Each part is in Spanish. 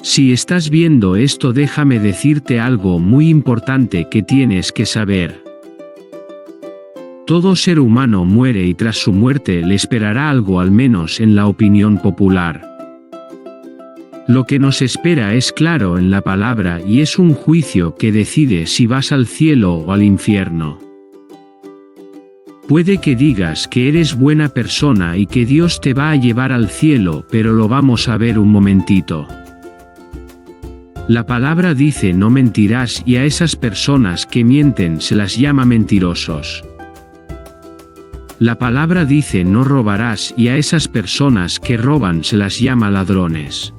Si estás viendo esto, déjame decirte algo muy importante que tienes que saber. Todo ser humano muere y tras su muerte le esperará algo, al menos en la opinión popular. Lo que nos espera es claro en la palabra y es un juicio que decide si vas al cielo o al infierno. Puede que digas que eres buena persona y que Dios te va a llevar al cielo, pero lo vamos a ver un momentito. La palabra dice no mentirás y a esas personas que mienten se las llama mentirosos. La palabra dice no robarás y a esas personas que roban se las llama ladrones.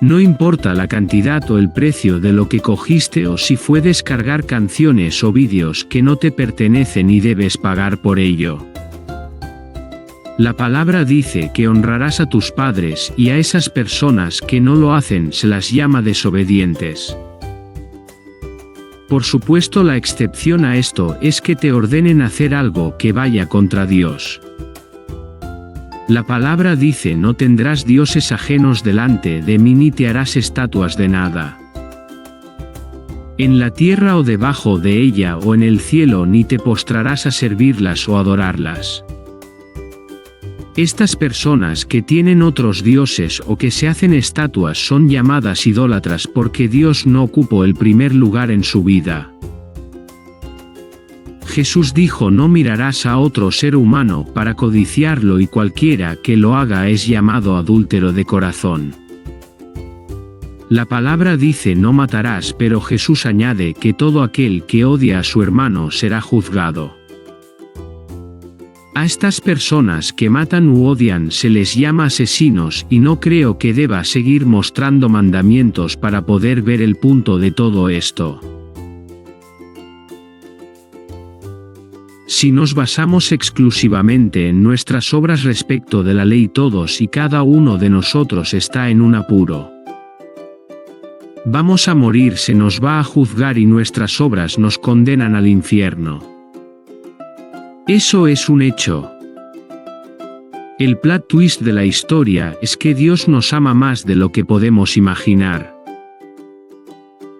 No importa la cantidad o el precio de lo que cogiste o si fue descargar canciones o vídeos que no te pertenecen y debes pagar por ello. La palabra dice que honrarás a tus padres y a esas personas que no lo hacen se las llama desobedientes. Por supuesto, la excepción a esto es que te ordenen hacer algo que vaya contra Dios. La palabra dice no tendrás dioses ajenos delante de mí ni te harás estatuas de nada. En la tierra o debajo de ella o en el cielo ni te postrarás a servirlas o adorarlas. Estas personas que tienen otros dioses o que se hacen estatuas son llamadas idólatras porque Dios no ocupó el primer lugar en su vida. Jesús dijo no mirarás a otro ser humano para codiciarlo y cualquiera que lo haga es llamado adúltero de corazón. La palabra dice no matarás, pero Jesús añade que todo aquel que odia a su hermano será juzgado. A estas personas que matan u odian se les llama asesinos y no creo que deba seguir mostrando mandamientos para poder ver el punto de todo esto. Si nos basamos exclusivamente en nuestras obras respecto de la ley, todos y cada uno de nosotros está en un apuro. Vamos a morir, se nos va a juzgar y nuestras obras nos condenan al infierno. Eso es un hecho. El plot twist de la historia es que Dios nos ama más de lo que podemos imaginar.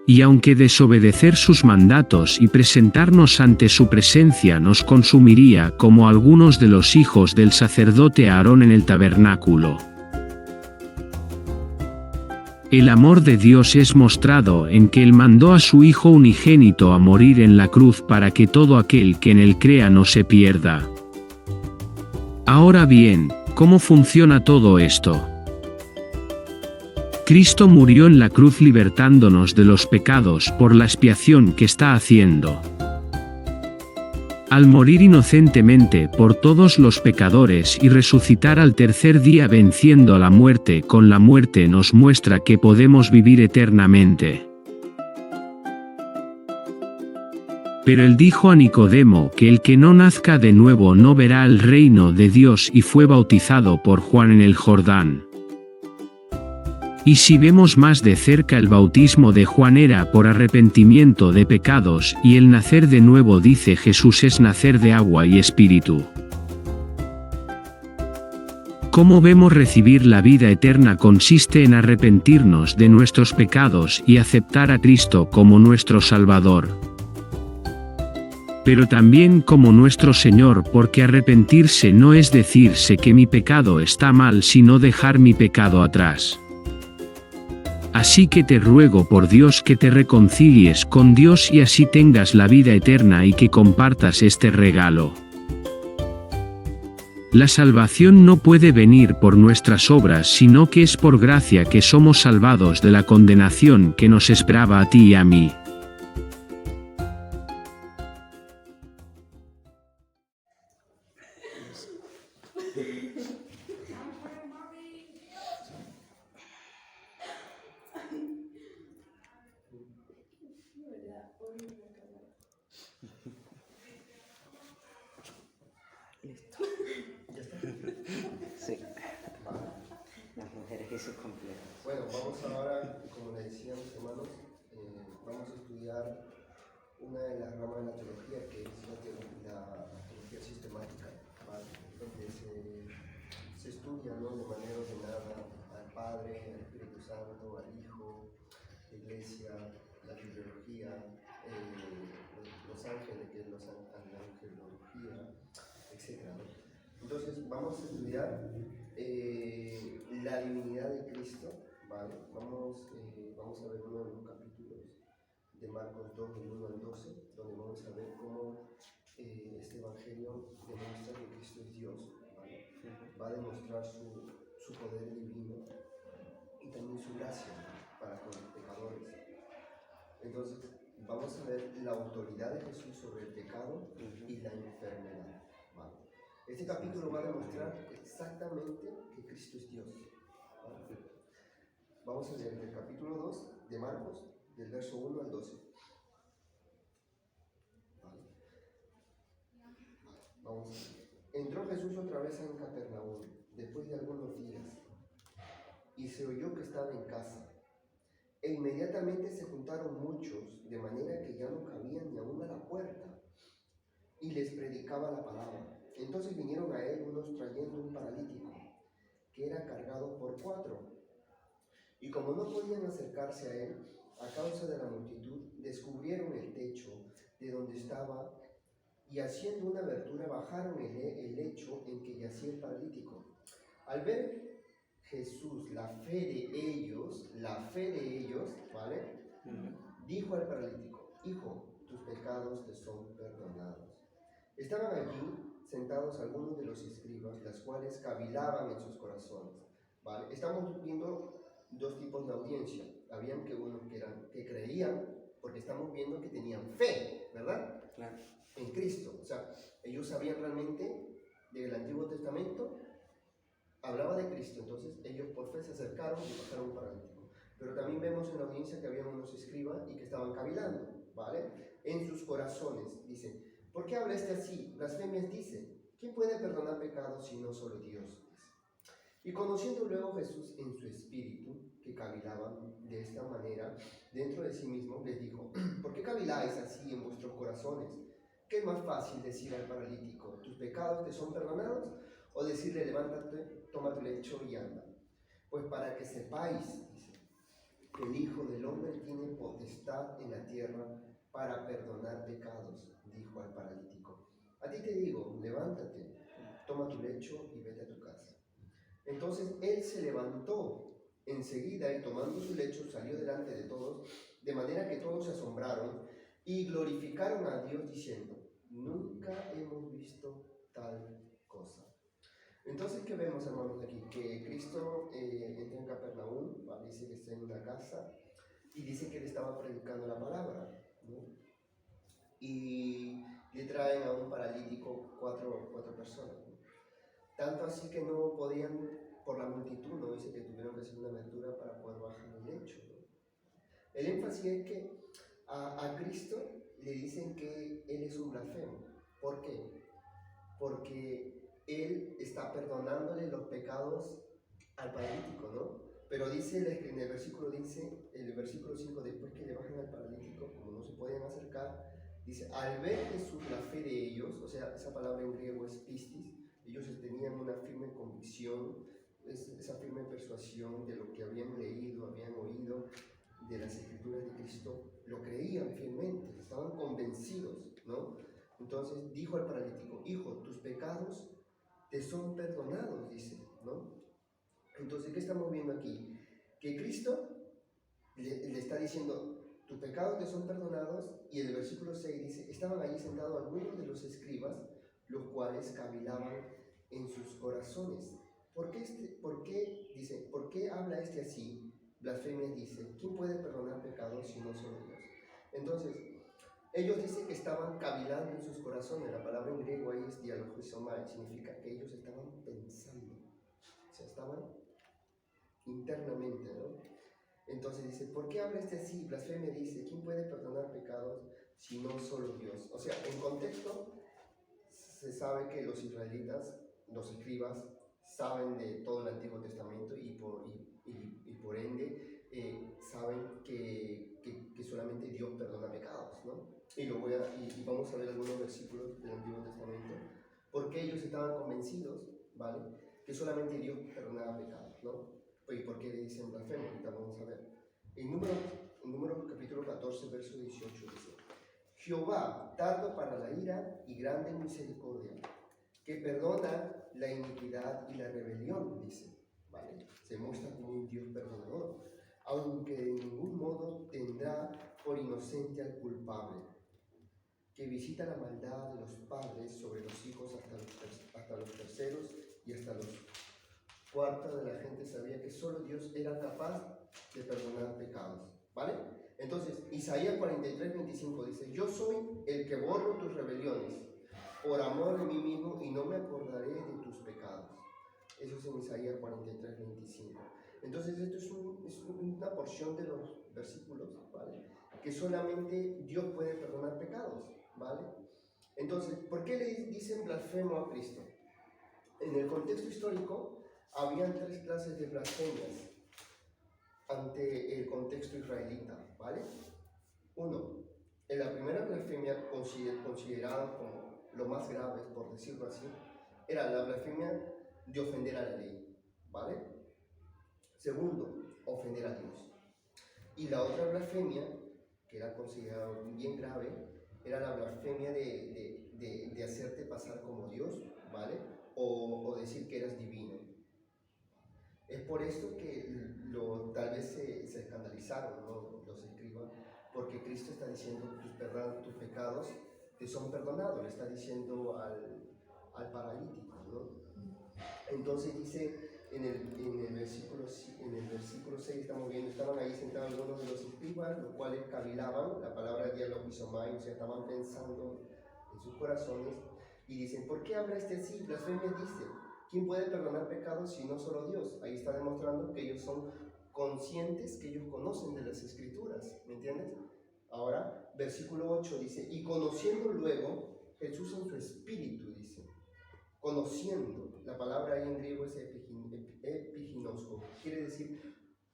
Y aunque desobedecer sus mandatos y presentarnos ante su presencia nos consumiría como algunos de los hijos del sacerdote Aarón en el tabernáculo, el amor de Dios es mostrado en que Él mandó a su Hijo unigénito a morir en la cruz para que todo aquel que en Él crea no se pierda. Ahora bien, ¿cómo funciona todo esto? Cristo murió en la cruz libertándonos de los pecados por la expiación que está haciendo. Al morir inocentemente por todos los pecadores y resucitar al tercer día venciendo a la muerte con la muerte, nos muestra que podemos vivir eternamente. Pero él dijo a Nicodemo que el que no nazca de nuevo no verá el reino de Dios y fue bautizado por Juan en el Jordán. Y si vemos más de cerca, el bautismo de Juan era por arrepentimiento de pecados y el nacer de nuevo, dice Jesús, es nacer de agua y espíritu. ¿Cómo vemos recibir la vida eterna? Consiste en arrepentirnos de nuestros pecados y aceptar a Cristo como nuestro Salvador, pero también como nuestro Señor, porque arrepentirse no es decirse que mi pecado está mal, sino dejar mi pecado atrás. Así que te ruego por Dios que te reconcilies con Dios y así tengas la vida eterna y que compartas este regalo. La salvación no puede venir por nuestras obras, sino que es por gracia que somos salvados de la condenación que nos esperaba a ti y a mí. Listo. ¿Ya está? Sí. Las mujeres y sus complejos. Bueno, vamos ahora, como le decíamos, hermanos, vamos a estudiar una de las ramas de la teología, que es la teología sistemática, ¿vale? Donde se estudia, ¿no?, de manera ordenada al Padre, al Espíritu Santo, al Hijo, la Iglesia, la bibliología, los ángeles, que es la angelología, etc. Entonces vamos a estudiar la divinidad de Cristo, ¿vale? Vamos a ver uno de los capítulos de Marcos 2, del 1 al 12, donde vamos a ver cómo este evangelio demuestra que Cristo es Dios, ¿vale? Va a demostrar su poder divino y también su gracia para con los pecadores. Entonces, vamos a ver la autoridad de Jesús sobre el pecado y la enfermedad, ¿vale? Este capítulo va a demostrar exactamente que Cristo es Dios, ¿vale? Vamos a leer el capítulo 2 de Marcos, del verso 1 al 12. ¿Vale? Vamos a ver. Entró Jesús otra vez en Capernaum, después de algunos días, y se oyó que estaba en casa. E inmediatamente se juntaron muchos, de manera que ya no cabían ni aún a la puerta, y les predicaba la palabra. Entonces vinieron a él unos trayendo un paralítico, que era cargado por 4. Y como no podían acercarse a él, a causa de la multitud, descubrieron el techo de donde estaba, y haciendo una abertura bajaron el lecho en que yacía el paralítico. Al ver Jesús la fe de ellos, ¿vale? Dijo al paralítico: hijo, tus pecados te son perdonados. Estaban allí sentados algunos de los escribas, las cuales cavilaban en sus corazones, ¿vale? Estamos viendo dos tipos de audiencia. Habían unos que creían, porque estamos viendo que tenían fe, ¿verdad? Claro. En Cristo. O sea, ellos sabían realmente del Antiguo Testamento, hablaba de Cristo. Entonces ellos por fe se acercaron y bajaron un paralítico. Pero también vemos en la audiencia que había unos escribas y que estaban cavilando, ¿vale? En sus corazones, dicen: ¿por qué habla este así? Blasfemias dice. ¿Quién puede perdonar pecados si no solo Dios? Y conociendo luego Jesús en su espíritu, que cavilaban de esta manera dentro de sí mismo, les dijo: ¿por qué caviláis así en vuestros corazones? ¿Qué es más fácil decir al paralítico: tus pecados te son perdonados? O decirle: levántate, toma tu lecho y anda. Pues para que sepáis, dice, que el Hijo del Hombre tiene potestad en la tierra para perdonar pecados, dijo al paralítico. A ti te digo, levántate, toma tu lecho y vete a tu casa. Entonces él se levantó enseguida y tomando su lecho salió delante de todos, de manera que todos se asombraron y glorificaron a Dios diciendo: nunca hemos visto tal cosa. Entonces, ¿qué vemos, hermanos, aquí? Que Cristo entra en Capernaum, ¿vale? Dice que está en una casa y dice que él estaba predicando la palabra, ¿no? Y le traen a un paralítico cuatro personas, ¿no? Tanto así que no podían, por la multitud, ¿no? Dice que tuvieron que hacer una abertura para poder bajar el lecho, ¿no? El énfasis es que a Cristo le dicen que Él es un blasfemo. ¿Por qué? Porque Él está perdonándole los pecados al paralítico, ¿no? Pero dice en el versículo 5, después que le bajan al paralítico, como no se podían acercar, dice: al ver Jesús la fe de ellos, o sea, esa palabra en griego es pistis, ellos tenían una firme convicción, esa firme persuasión de lo que habían leído, habían oído de las escrituras de Cristo, lo creían fielmente, estaban convencidos, ¿no? Entonces dijo al paralítico: hijo, tus pecados te son perdonados, dice, ¿no? Entonces, ¿qué estamos viendo aquí? Que Cristo le está diciendo: tus pecados te son perdonados, y el versículo 6 dice: estaban allí sentados algunos de los escribas, los cuales cavilaban en sus corazones. ¿Por qué habla este así? Blasfemia dice: ¿quién puede perdonar pecados si no solo Dios? Entonces, ellos dicen que estaban cavilando en sus corazones. La palabra en griego ahí es dialogizomai, significa que ellos estaban pensando, o sea, estaban internamente, ¿no? Entonces dice: ¿por qué habla este así? Blasfemia dice: ¿quién puede perdonar pecados si no solo Dios? O sea, en contexto se sabe que los israelitas, los escribas, saben de todo el Antiguo Testamento y por ende saben que solamente Dios perdona pecados, ¿no? Y vamos a ver algunos versículos del Antiguo Testamento, porque ellos estaban convencidos, ¿vale?, que solamente Dios perdonaba pecados, ¿no? ¿Y por qué le dicen blasfemo? Ahorita vamos a ver. En Números capítulo 14, verso 18 dice: Jehová, tardo para la ira y grande en misericordia, que perdona la iniquidad y la rebelión, dice, ¿vale? Se muestra como un Dios perdonador, aunque de ningún modo tendrá por inocente al culpable, que visita la maldad de los padres sobre los hijos hasta los terceros y hasta los cuartos de la gente. Sabía que solo Dios era capaz de perdonar pecados, ¿vale? Entonces, Isaías 43, 25 dice: Yo soy el que borro tus rebeliones por amor de mí mismo y no me acordaré de tus pecados. Eso es en Isaías 43, 25. Entonces, esto es una porción de los versículos, ¿vale? Que solamente Dios puede perdonar pecados, ¿vale? Entonces, ¿por qué le dicen blasfemo a Cristo? En el contexto histórico, habían 3 clases de blasfemias ante el contexto israelita, ¿vale? Uno, en la primera blasfemia considerada como lo más grave, por decirlo así, era la blasfemia de ofender a la ley, ¿vale? Segundo, ofender a Dios. Y la otra blasfemia, que era considerada bien grave, era la blasfemia de hacerte pasar como Dios, ¿vale? O decir que eras divino. Es por esto que tal vez se escandalizaron, ¿no?, los escribas, porque Cristo está diciendo tus pecados te son perdonados, le está diciendo al paralítico, ¿no? Entonces dice en el versículo 6, estamos viendo, estaban ahí sentados algunos de los escribas, los cuales cavilaban, la palabra dialogizomai, o sea, estaban pensando en sus corazones, y dicen: ¿por qué habla este así? Blasfemia dice: ¿quién puede perdonar pecados si no solo Dios? Ahí está demostrando que ellos son conscientes, que ellos conocen de las Escrituras, ¿me entiendes? Ahora, versículo 8 dice: y conociendo luego Jesús en su espíritu, dice, conociendo, la palabra ahí en griego es epiginosko, quiere decir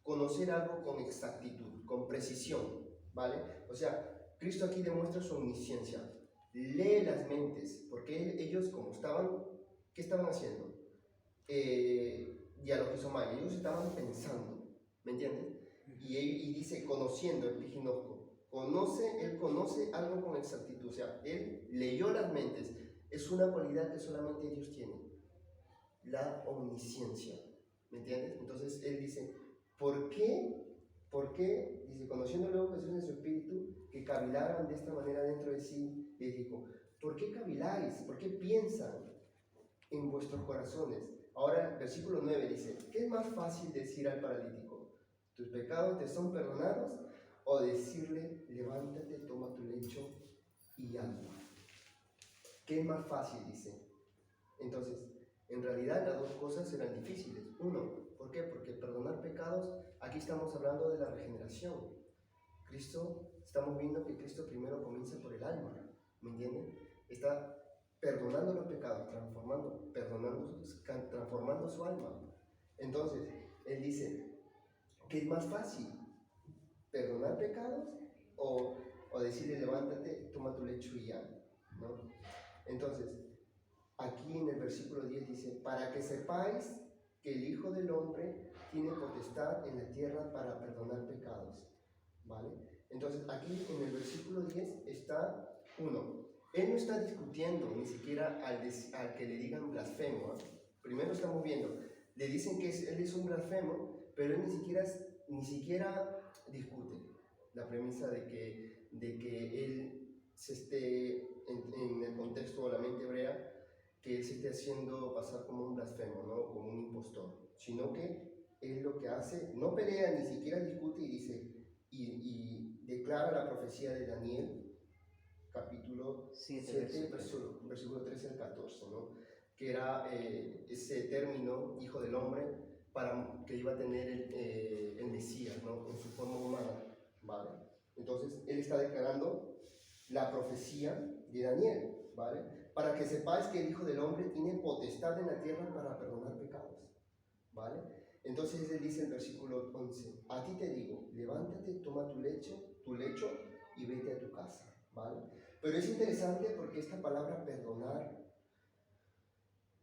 conocer algo con exactitud, con precisión, ¿vale? O sea, Cristo aquí demuestra su omnisciencia, lee las mentes, porque ellos, como ¿qué estaban haciendo? Dialogizomai, ellos estaban pensando, ¿me entiendes? Y dice conociendo, epiginosko, él conoce algo con exactitud, o sea, él leyó las mentes. Es una cualidad que solamente Dios tiene, la omnisciencia, ¿me entiendes? Entonces él dice: ¿por qué? Dice, conociendo luego Jesús en su espíritu, que cavilaran de esta manera dentro de sí, les dijo: ¿por qué caviláis? ¿Por qué piensan en vuestros corazones? Ahora el versículo 9 dice: ¿qué es más fácil decir al paralítico: tus pecados te son perdonados? O decirle: levántate, toma tu lecho y anda. ¿Qué es más fácil? Dice. Entonces, en realidad las dos cosas eran difíciles. Uno, ¿por qué? Porque perdonar pecados, aquí estamos hablando de la regeneración. Estamos viendo que Cristo primero comienza por el alma, ¿me entienden? Está perdonando los pecados, transformando su alma. Entonces, él dice: ¿qué es más fácil? ¿Perdonar pecados o decirle: levántate, toma tu lecho y ya, ¿no? Entonces, aquí en el versículo 10 dice: para que sepáis que el Hijo del Hombre tiene potestad en la tierra para perdonar pecados, ¿vale? Entonces, aquí en el versículo 10 está, él no está discutiendo ni siquiera al que le digan blasfemo, ¿eh? Primero estamos viendo, le dicen que él es un blasfemo, pero él ni siquiera discute la premisa de que él se esté, en el contexto de la mente hebrea, que él se esté haciendo pasar como un blasfemo, ¿no?, como un impostor, sino que él lo que hace, no pelea, ni siquiera discute, y dice, y declara la profecía de Daniel, capítulo 7, versículo 13 al 14, ¿no?, que era ese término, hijo del hombre, que iba a tener el Mesías, ¿no?, en su forma humana, ¿vale? Entonces, él está declarando la profecía de Daniel, ¿vale? Para que sepáis que el Hijo del Hombre tiene potestad en la tierra para perdonar pecados, ¿vale? Entonces él dice en el versículo 11: a ti te digo, levántate, toma tu lecho y vete a tu casa, ¿vale? Pero es interesante porque esta palabra perdonar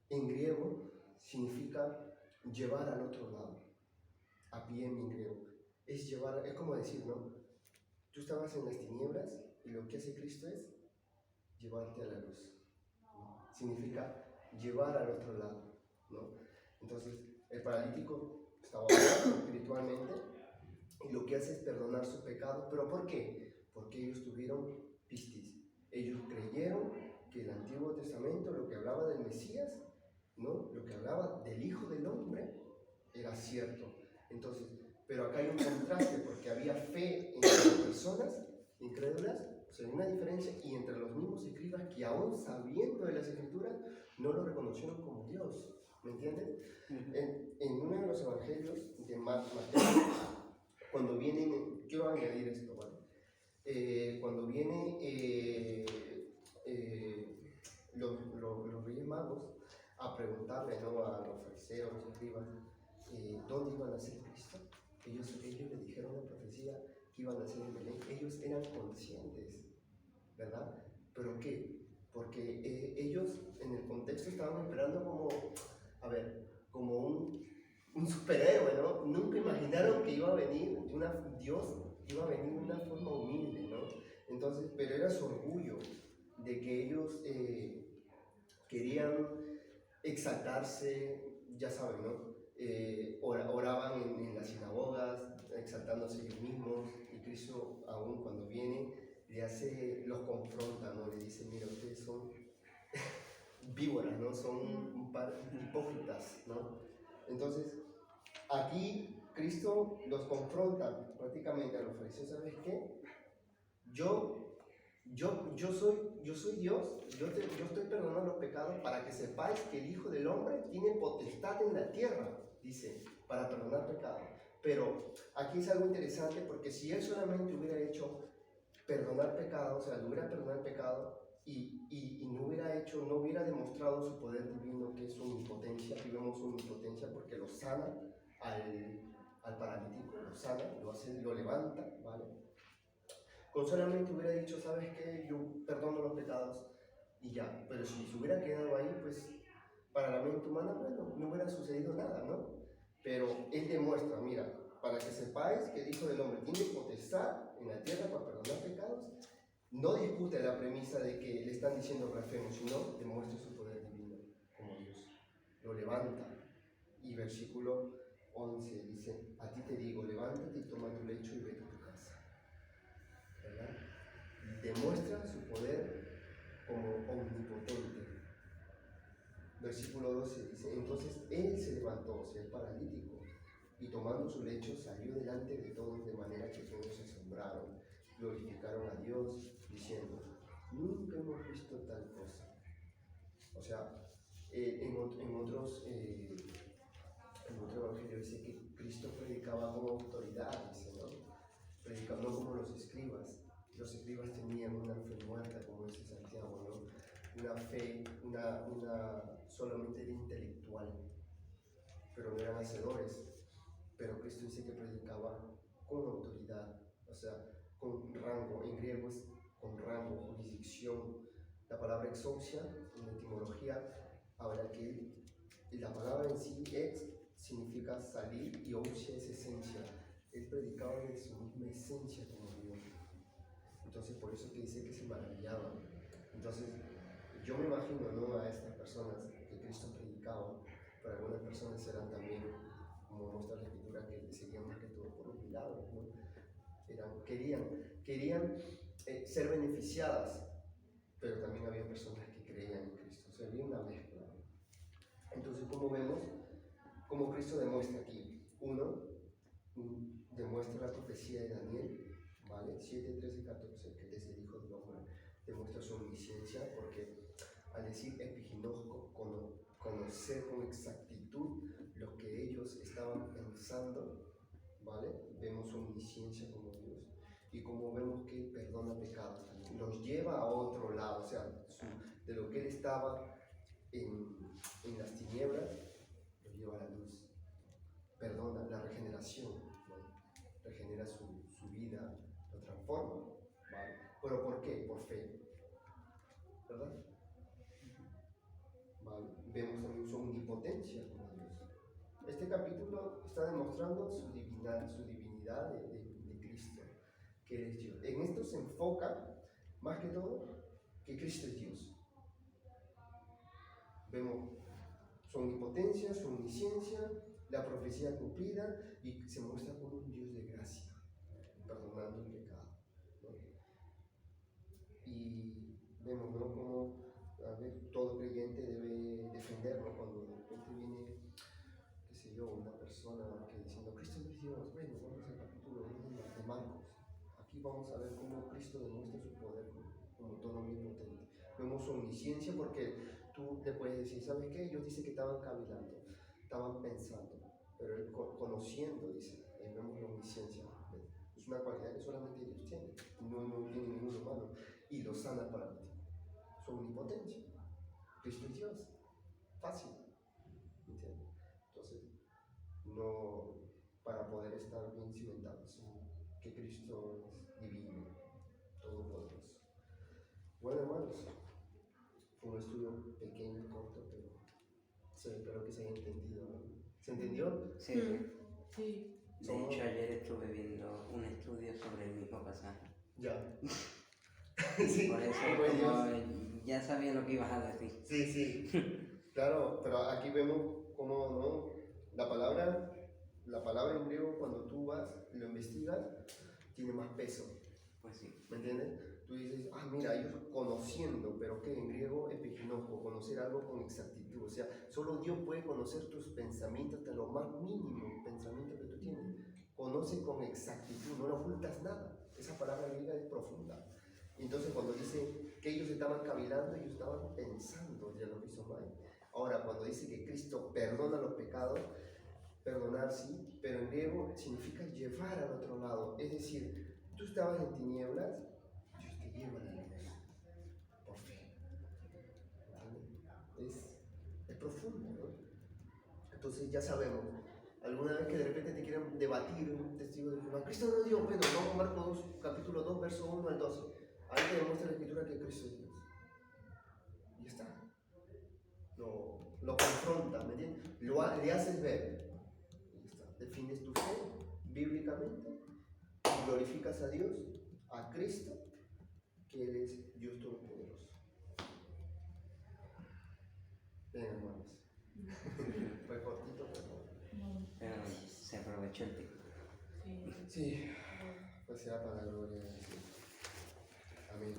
en griego significa llevar al otro lado, a pie en griego. Es llevar, es como decir, ¿no? Tú estabas en las tinieblas y lo que hace Cristo es llevarte a la luz. ¿No? Significa llevar al otro lado, ¿no? Entonces, el paralítico estaba muerto espiritualmente y lo que hace es perdonar sus pecados. ¿Pero por qué? Porque ellos tuvieron pistis. Ellos creyeron que el Antiguo Testamento, lo que hablaba del Mesías, ¿no? Lo que hablaba del Hijo del Hombre, era cierto. Entonces, pero acá hay un contraste porque había fe entre las personas incrédulas, o sea, hay una diferencia, y entre los mismos escribas que aún sabiendo de las Escrituras no lo reconocieron como Dios. ¿Me entienden? En uno de los evangelios de Mateo, cuando vienen, quiero añadir esto, ¿vale? Cuando vienen los reyes magos a preguntarle, ¿no?, a los fariseos, los escribas, ¿dónde iban a nacer Cristo? Ellos le dijeron la profecía que iban a nacer en Belén. Ellos eran conscientes, ¿verdad? ¿Pero qué? Porque ellos en el contexto estaban esperando como, a ver, como un superhéroe, ¿no? Nunca imaginaron que iba a venir Dios iba a venir de una forma humilde, ¿no? Entonces, pero era su orgullo de que ellos querían exaltarse, ya saben, ¿no? Oraban en las sinagogas, exaltándose ellos mismos, y Cristo, aún cuando viene, los confronta, ¿no? Le dice, mira, ustedes son víboras, ¿no? Son un par de hipócritas, ¿no? Entonces, aquí Cristo los confronta prácticamente a los fariseos. ¿Sabes qué? Yo soy Dios, yo estoy perdonando los pecados para que sepáis que el Hijo del Hombre tiene potestad en la tierra, dice, para perdonar pecados. Pero aquí es algo interesante porque si Él solamente hubiera hecho perdonar pecados, o sea, le hubiera perdonado el pecado y no hubiera demostrado su poder divino, que es omnipotencia, y vemos omnipotencia porque lo sana al paralítico, lo sana, lo levanta, ¿vale? Con solamente hubiera dicho, ¿sabes qué? Yo perdono los pecados y ya. Pero si se hubiera quedado ahí, pues para la mente humana, bueno, no hubiera sucedido nada, ¿no? Pero Él demuestra, mira, para que sepáis que el Hijo del Hombre tiene potestad en la tierra para perdonar pecados, no discute la premisa de que le están diciendo blasfemo, sino demuestra su poder divino como Dios. Lo levanta. Y versículo 11 dice, a ti te digo, levántate y toma tu lecho y vete a tu casa. ¿Verdad? Demuestra su poder como omnipotente. Versículo 12 dice, entonces él se levantó, o sea, el paralítico, y tomando su lecho salió delante de todos, de manera que todos se asombraron, glorificaron a Dios, diciendo, nunca hemos visto tal cosa. O sea, en otro evangelio dice que Cristo predicaba con autoridad, dice, ¿no? Predicaba no como los escribas. Los escribas tenían una fe muerta, como dice Santiago, ¿no? Una fe, solamente era intelectual, pero no eran hacedores. Pero Cristo dice que predicaba con autoridad, o sea, con rango. En griego es con rango, jurisdicción. La palabra exousia, en la etimología, habla que la palabra en sí, significa salir, y ousia es esencia. Él predicaba de su misma esencia como Dios. Entonces, por eso que dice que se maravillaban. Entonces, yo me imagino, ¿no?, a estas personas que Cristo predicaba, pero algunas personas eran también, como muestra la Escritura, que le seguían más que todo por los milagros, ¿no? Querían ser beneficiadas, pero también había personas que creían en Cristo. O sea, había una mezcla. Entonces, como vemos, como Cristo demuestra aquí, demuestra la profecía de Daniel, ¿vale? 7, 13, 14, que es el Hijo del Hombre, demuestra su omnisciencia, porque al decir epiginósco, conocer con exactitud lo que ellos estaban pensando, ¿vale? Vemos su omnisciencia como Dios, y como vemos que perdona pecados también, los lleva a otro lado, o sea, de lo que él estaba en las tinieblas, lo lleva a la luz. Perdona, la regeneración, ¿no? Regenera su vida, lo transforma, ¿vale? ¿Pero por qué? Por fe, ¿verdad? ¿Vale? Vemos también su omnipotencia como Dios. este capítulo está demostrando su divinidad de Cristo, que es Dios. En esto se enfoca, más que todo, que Cristo es Dios. Vemos su omnipotencia, su omnisciencia, la profecía cumplida, y se muestra como un Dios de gracia, perdonando el pecado, ¿no? Y vemos, ¿no?, como todo creyente debe defenderlo cuando de repente viene, qué sé yo, una persona que diciendo Cristo es Dios. Bueno, vamos al capítulo 1 de Marcos. Aquí vamos a ver cómo Cristo demuestra su poder como todo omnipotente. Vemos su omnisciencia porque tú le puedes decir, ¿sabes qué? Ellos dicen que estaban cavilando, estaban pensando, pero él conociendo, dice, ahí vemos la omnisciencia. Es una cualidad que solamente Dios tiene, no tiene ningún humano, y lo sana al paralítico. Su omnipotencia. Cristo es Dios. Fácil. ¿Entiendes? Entonces, no, para poder estar bien cimentados en que Cristo es divino, todopoderoso. Bueno, hermanos, fue un estudio pequeño, corto, pero espero que se haya entendido, ¿no? ¿Se entendió? Sí. Sí. De hecho, ayer estuve viendo un estudio sobre el mismo pasaje. Ya. Sí, por eso, pues como ya sabía lo que ibas a decir. Sí. Claro, pero aquí vemos cómo, ¿no? La palabra en griego, cuando tú vas y lo investigas, tiene más peso. Pues sí. ¿Me entiendes? Tú dices, mira, ellos conociendo, pero que en griego epignosko, conocer algo con exactitud. O sea, solo Dios puede conocer tus pensamientos, hasta lo más mínimo pensamiento que tú tienes. Conoce con exactitud, no le ocultas nada. Esa palabra griega es profunda. Entonces, cuando dice que ellos estaban cavilando, ellos estaban pensando ya lo que hizo mal. Ahora, cuando dice que Cristo perdona los pecados, perdonar sí, pero en griego significa llevar al otro lado. Es decir, tú estabas en tinieblas, Dios te lleva a la luz, por fe. Es profundo, ¿no? Entonces ya sabemos, alguna vez que de repente te quieran debatir un testigo de Jehová, Cristo no es Dios, bueno, vamos a Marcos 2, capítulo 2, verso 1 al 12. Ahí te demuestra la Escritura que Cristo es Dios. Y ya está. Lo confronta, ¿me entiendes? Le haces ver. Y ya está. Defines tu fe bíblicamente y glorificas a Dios, a Cristo, que Él es Dios Todopoderoso. Bien, hermanos. Fue cortito, Pero se aprovechó el tiempo. Sí, pues sea para la gloria de Dios. Amén.